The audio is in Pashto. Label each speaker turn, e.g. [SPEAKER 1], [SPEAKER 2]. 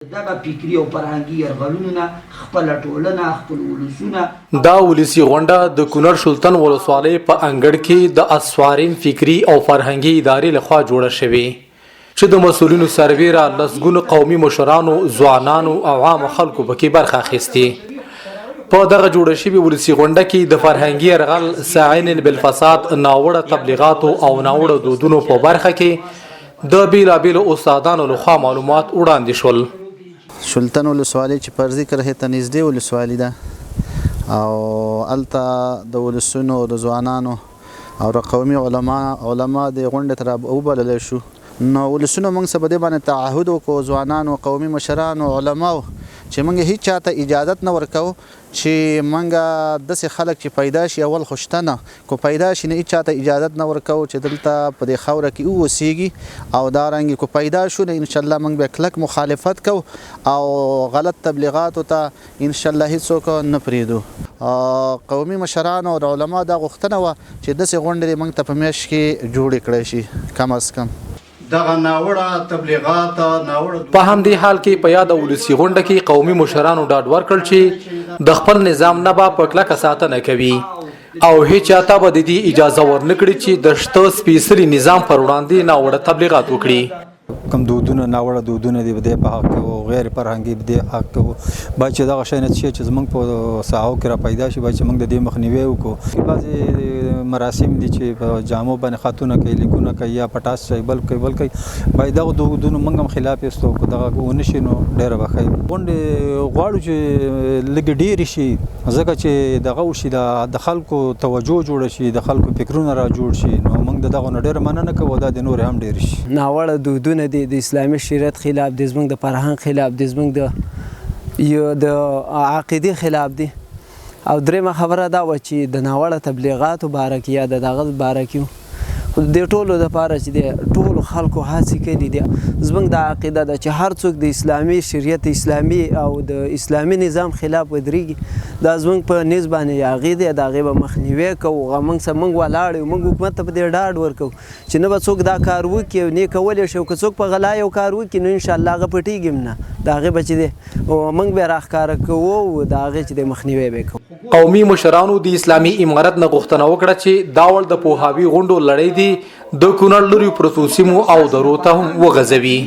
[SPEAKER 1] دغه فکري او فرهنګي یرغلونه خپل ټولنه خپل ولسونه
[SPEAKER 2] دا ولسی غونډه د کونړ سلطان ولسوالۍ په انګړ کې د اسوارین فکري او فرهنګي ادارې لخوا جوړه شوې چې د مسؤلینو سربیره لسګونو قومي مشرانو ځوانانو او عام خلکو پکې برخه اخیستې. په دغه جوړه شوې ولسی غونډه کې د فرهنګي یرغل ساعین بالفساد ناوړه تبلیغات او ناوړه دودونو په برخه کې د بیلابیلو استادانو لخوا معلومات وړاندې شول.
[SPEAKER 3] سلطان ولسوالۍ چې پر ذکر هته نږدې ولسوالۍ ده او الته د ولسونو د ځوانانو او د قومي علما د غونډې تر وبللی شو. نو ولسونو موږ څه په دې باندې تعهد وکړو ځوانانو قومي مشرانو علماو چې موږ هیڅ چاته اجازت نه ورکوو چې موږ داسې خلک چې پیدا شي اول خوشتنه کو پیدا شي نه هیڅ چاته اجازت نه ورکوو چې دلته په دې خاوره کې اوسیږي او دارنګې کو پیدا شو نه انشاءالله موږ به کلک مخالفت کوو او غلط تبلیغاتو ته انشاءالله هیڅوک نه پرېږدو. قومي مشرانو او علما دا غوښتنه وه چې داسې غونډې موږ ته په میاشت کې جوړې کړی شي کم از کم.
[SPEAKER 4] دغه ناوړه تبلیغات
[SPEAKER 2] په همدې حال کې په یاد ولسی غونډه کې قومي مشرانو ډاډ ورکړ چې د خپل نظام نه به په کلکه ساتنه کوي او هیڅ چاته به د دې اجازه ورنکړي چې د شته سپیڅلي نظام پر وړاندې ناوړه تبلیغات وکړي.
[SPEAKER 5] کم دودونه ناوړه دودونه دي د په حق او غیر فرهنګي د حق باید چې دغه شی نه چې زمونږ په ساحو کې را پیدا شي باید چې موږ د دې مخنیوي وکړو. بعضې مراسم دي چې په جامو باندې خاتونه کوي لیکونه کوي یا پټاس شي بل کوي باید دغه دودونو موږ هم خلاف یستو که دغه ونه شي نو ډېره به ښه غونډې غواړو چې لږ ډېرې شي ځکه چې دغه وشي د خلکو توجه جوړه شي د خلکو فکرونه را جوړ شي نو موږ د دغه نه ډېره مننه کوو دا د نور هم ډېر شي.
[SPEAKER 6] ناوړه دودونه دي د اسلامي شریعت خلاف دي زموږ د فرهنګ خلاف دي زموږ د عقیدې خلاف دي او درېیمه خبره دا وه چې د ناوړه تبلیغاتو باره کې یا د دغه باره کې د ټولو دپاره چې د ټولو خلکو هڅې کړي دي زموږ دا عقیده ده چې هر څوک د اسلامي شریعت اسلامي او د اسلامي نظام خلاف ودرېږي دا زموږ په نیز باندې هغې دی د هغې به مخنیوی کوو موږ ولاړ یو موږ حکومت ته په دې ډاډ ورکوو چې نه به څوک دا کار وکړي او نه کولی شي او که څوک په غلا یو کار وکړي نو انشاءالله هغه پټېږي هم نه د هغې به چې دی موږ به یې راښکاره کوو او د هغې چې دی مخنیوی به یې کوو.
[SPEAKER 2] قومي مشرانو د اسلامي امارت نه غوښتنه وکړه چې دا ډول د پوهاوي غونډو لړۍ دي د کونړ لوري پروسو سیمو او درو ته هم وغځوي.